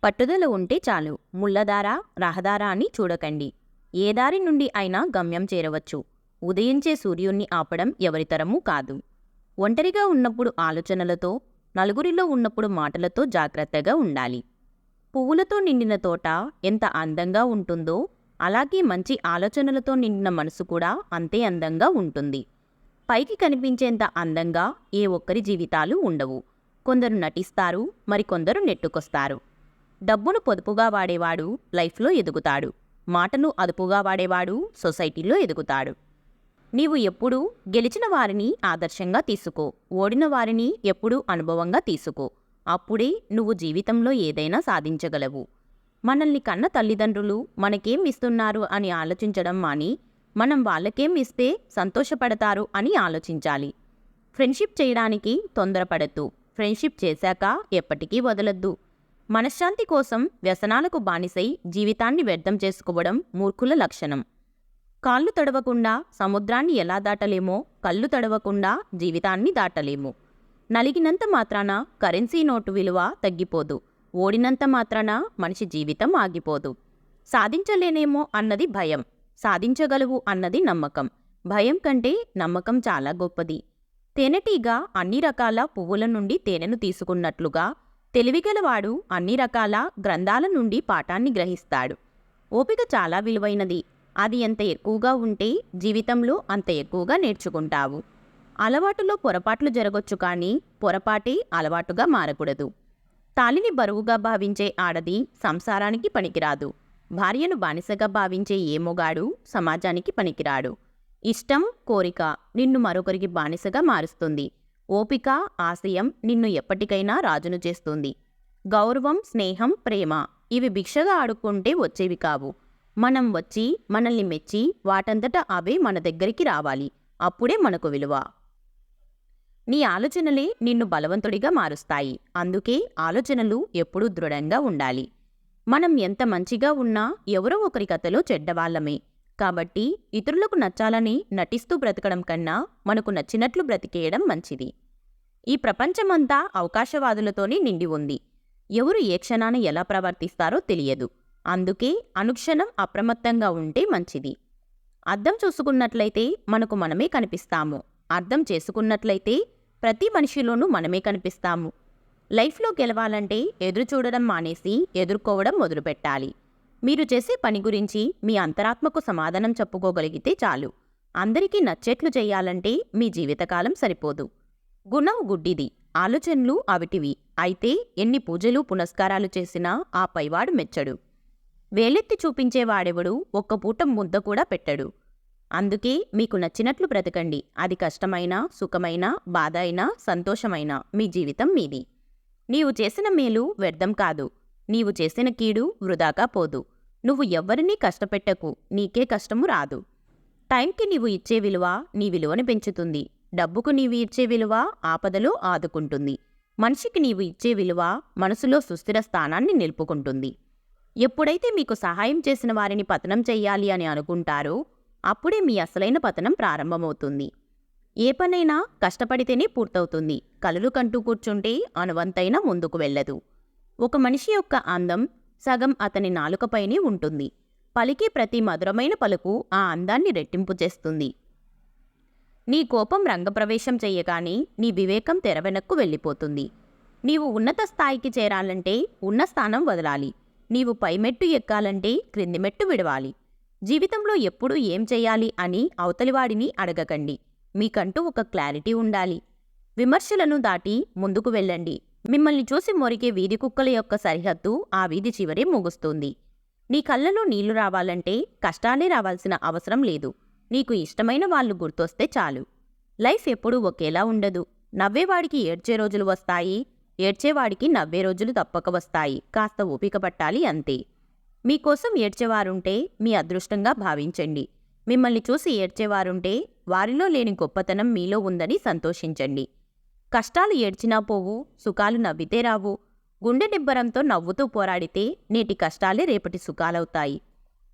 పట్టుదల ఉంటే చాలు. ముళ్ళదారా, రహదారా అని చూడకండి. ఏ దారి నుండి అయినా గమ్యం చేరవచ్చు. ఉదయించే సూర్యుణ్ణి ఆపడం ఎవరితరమూ కాదు. ఒంటరిగా ఉన్నప్పుడు ఆలోచనలతో, నలుగురిలో ఉన్నప్పుడు మాటలతో జాగ్రత్తగా ఉండాలి. పువ్వులతో నిండిన తోట ఎంత అందంగా ఉంటుందో, అలాగే మంచి ఆలోచనలతో నిండిన మనసు కూడా అంతే అందంగా ఉంటుంది. పైకి కనిపించేంత అందంగా ఏ ఒక్కరి జీవితాలు ఉండవు. కొందరు నటిస్తారు, మరికొందరు నెట్టుకొస్తారు. డబ్బును పొదుపుగా వాడేవాడు లైఫ్లో ఎదుగుతాడు. మాటను అదుపుగా వాడేవాడు సొసైటీలో ఎదుగుతాడు. నీవు ఎప్పుడూ గెలిచిన వారిని ఆదర్శంగా తీసుకో, ఓడిన వారిని ఎప్పుడూ అనుభవంగా తీసుకో. అప్పుడే నువ్వు జీవితంలో ఏదైనా సాధించగలవు. మనల్ని కన్న తల్లిదండ్రులు మనకేం ఇస్తున్నారు అని ఆలోచించడం మాని, మనం వాళ్ళకేం ఇస్తే సంతోషపడతారు అని ఆలోచించాలి. ఫ్రెండ్షిప్ చేయడానికి తొందరపడద్దు. ఫ్రెండ్షిప్ చేశాక ఎప్పటికీ వదలొద్దు. మనశ్శాంతి కోసం వ్యసనాలకు బానిసై జీవితాన్ని వ్యర్థం చేసుకోవడం మూర్ఖుల లక్షణం. కాళ్ళు తడవకుండా సముద్రాన్ని ఎలా దాటలేమో, కళ్ళు తడవకుండా జీవితాన్ని దాటలేము. నలిగినంత మాత్రాన కరెన్సీ నోటు విలువ తగ్గిపోదు. ఓడినంత మాత్రాన మనిషి జీవితం ఆగిపోదు. సాధించలేనేమో అన్నది భయం, సాధించగలవు అన్నది నమ్మకం. భయం కంటే నమ్మకం చాలా గొప్పది. తేనెటీగ అన్ని రకాల పువ్వుల నుండి తేనెను తీసుకున్నట్లుగా తెలివిగలవాడు అన్ని రకాల గ్రంథాల నుండి పాఠాన్ని గ్రహిస్తాడు. ఓపిక చాలా విలువైనది. అది ఎంత ఎక్కువగా ఉంటే జీవితంలో అంత ఎక్కువగా నేర్చుకుంటావు. అలవాటులో పొరపాట్లు జరగొచ్చు, కానీ పొరపాటే అలవాటుగా మారకూడదు. తాలిని బరువుగా భావించే ఆడది సంసారానికి పనికిరాదు. భార్యను బానిసగా భావించే ఏ మొగాడు సమాజానికి పనికిరాడు. ఇష్టం, కోరిక నిన్ను మరొకరికి బానిసగా మారుస్తుంది. ఓపిక, ఆశయం నిన్ను ఎప్పటికైనా రాజును చేస్తుంది. గౌరవం, స్నేహం, ప్రేమ ఇవి భిక్షగా ఆడుకుంటే వచ్చేవి కావు. మనం వచ్చి మనల్ని మెచ్చి వాటంతటా అవే మన దగ్గరికి రావాలి. అప్పుడే మనకు విలువ. నీ ఆలోచనలే నిన్ను బలవంతుడిగా మారుస్తాయి. అందుకే ఆలోచనలు ఎప్పుడూ దృఢంగా ఉండాలి. మనం ఎంత మంచిగా ఉన్నా ఎవరో ఒకరి కథలో చెడ్డవాళ్లమే. కాబట్టి ఇతరులకు నచ్చాలని నటిస్తూ బ్రతకడం కన్నా మనకు నచ్చినట్లు బ్రతికేయడం మంచిది. ఈ ప్రపంచమంతా అవకాశవాదులతోనే నిండి ఉంది. ఎవరు ఏ క్షణాన ఎలా ప్రవర్తిస్తారో తెలియదు. అందుకే అనుక్షణం అప్రమత్తంగా ఉంటే మంచిది. అద్దం చూసుకున్నట్లయితే మనకు మనమే కనిపిస్తాము. అర్థం చేసుకున్నట్లయితే ప్రతి మనిషిలోనూ మనమే కనిపిస్తాము. లైఫ్లో గెలవాలంటే ఎదురు చూడడం మానేసి ఎదుర్కోవడం మొదలుపెట్టాలి. మీరు చేసే పని గురించి మీ అంతరాత్మకు సమాధానం చెప్పుకోగలిగితే చాలు. అందరికీ నచ్చేట్లు చేయాలంటే మీ జీవితకాలం సరిపోదు. గుణం గుడ్డిది, ఆలోచనలు అవిటివి. అయితే ఎన్ని పూజలు పునస్కారాలు చేసినా ఆ పైవాడు మెచ్చడు. వేలెత్తి చూపించేవాడెవడు ఒక్క పూట ముద్ద కూడా పెట్టడు. అందుకే మీకు నచ్చినట్లు బ్రతకండి. అది కష్టమైనా, సుఖమైనా, బాధ అయినా, సంతోషమైనా మీ జీవితం మీది. నీవు చేసిన మేలు వ్యర్థం కాదు. నీవు చేసిన కీడు వృధాగా పోదు. నువ్వు ఎవ్వరినీ కష్టపెట్టకు, నీకే కష్టము రాదు. టైంకి నీవు ఇచ్చే విలువ నీ విలువను పెంచుతుంది. డబ్బుకు నీవు ఇచ్చే విలువ ఆపదలో ఆదుకుంటుంది. మనిషికి నీవు ఇచ్చే విలువ మనసులో సుస్థిర స్థానాన్ని నిలుపుకుంటుంది. ఎప్పుడైతే మీకు సహాయం చేసిన వారిని పతనం చెయ్యాలి అని అనుకుంటారో అప్పుడే మీ అసలైన పతనం ప్రారంభమవుతుంది. ఏ పనైనా కష్టపడితేనే పూర్తవుతుంది. కలలు కంటూ కూర్చుంటే అనువంతైనా ముందుకు వెళ్ళదు. ఒక మనిషి యొక్క అందం సగం అతని నాలుకపైనే ఉంటుంది. పలికే ప్రతి మధురమైన పలుకు ఆ అందాన్ని రెట్టింపు చేస్తుంది. నీ కోపం రంగప్రవేశం చెయ్యగానే నీ వివేకం తెరవెనక్కు వెళ్ళిపోతుంది. నీవు ఉన్నత స్థాయికి చేరాలంటే ఉన్న స్థానం వదలాలి. నీవు పైమెట్టు ఎక్కాలంటే క్రింది మెట్టు విడవాలి. జీవితంలో ఎప్పుడు ఏం చెయ్యాలి అని అవతలివాడిని అడగకండి. మీకంటూ ఒక క్లారిటీ ఉండాలి. విమర్శలను దాటి ముందుకు వెళ్ళండి. మిమ్మల్ని చూసి మొరిగే వీధి కుక్కల యొక్క సరిహద్దు ఆ వీధి చివరే ముగుస్తుంది. నీ కళ్ళలో నీళ్లు రావాలంటే కష్టాలే రావాల్సిన అవసరం లేదు. నీకు ఇష్టమైన వాళ్ళు గుర్తొస్తే చాలు. లైఫ్ ఎప్పుడూ ఒకేలా ఉండదు. నవ్వేవాడికి ఏడ్చే రోజులు వస్తాయి, ఏడ్చేవాడికి నవ్వే రోజులు తప్పక వస్తాయి. కాస్త ఓపిక పట్టాలి అంతే. మీకోసం ఏడ్చేవారుంటే మీ అదృష్టంగా భావించండి. మిమ్మల్ని చూసి ఏడ్చేవారుంటే వారిలో లేని గొప్పతనం మీలో ఉందని సంతోషించండి. కష్టాలు ఏడ్చినా పోవు, సుఖాలు నవ్వితే రావు. గుండె నిబ్బరంతో నవ్వుతూ పోరాడితే నేటి కష్టాలే రేపటి సుఖాలవుతాయి.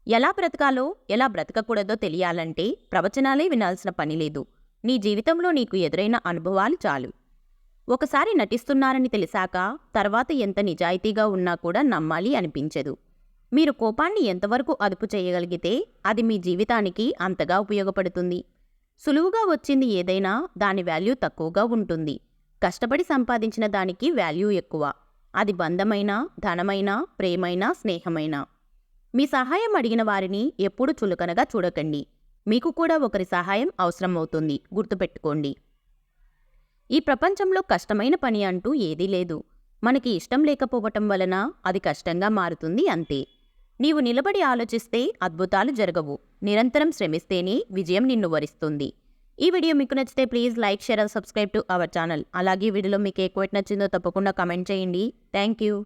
ఎలా బ్రతకాలో ఎలా బ్రతకకూడదో తెలియాలంటే ప్రవచనాలే వినాల్సిన పని లేదు. నీ జీవితంలో నీకు ఎదురైన అనుభవాలు చాలు. ఒకసారి నటిస్తున్నారని తెలిసాక తర్వాత ఎంత నిజాయితీగా ఉన్నా కూడా నమ్మాలి అనిపించదు. మీరు కోపాన్ని ఎంతవరకు అదుపు చేయగలిగితే అది మీ జీవితానికి అంతగా ఉపయోగపడుతుంది. సులువుగా వచ్చింది ఏదైనా దాని వాల్యూ తక్కువగా ఉంటుంది. కష్టపడి సంపాదించిన దానికి వాల్యూ ఎక్కువ. అది బంధమైనా, ధనమైనా, ప్రేమైనా, స్నేహమైనా. మీ సహాయం అడిగిన వారిని ఎప్పుడూ చులకనగా చూడకండి. మీకు కూడా ఒకరి సహాయం అవసరం అవుతుంది, గుర్తుపెట్టుకోండి. ఈ ప్రపంచంలో కష్టమైన పని అంటూ ఏదీ లేదు. మనకి ఇష్టం లేకపోవటం వలన అది కష్టంగా మారుతుంది అంతే. నీవు నిలబడి ఆలోచిస్తే అద్భుతాలు జరగవు. నిరంతరం శ్రమిస్తేనే విజయం నిన్ను వరిస్తుంది. ఈ వీడియో మీకు నచ్చితే please like, share and subscribe to our channel. అలాగే వీడియోలో మీకు ఏ క్వశ్చన్ నచ్చిందో తప్పకుండా కమెంట్ చేయండి. Thank you.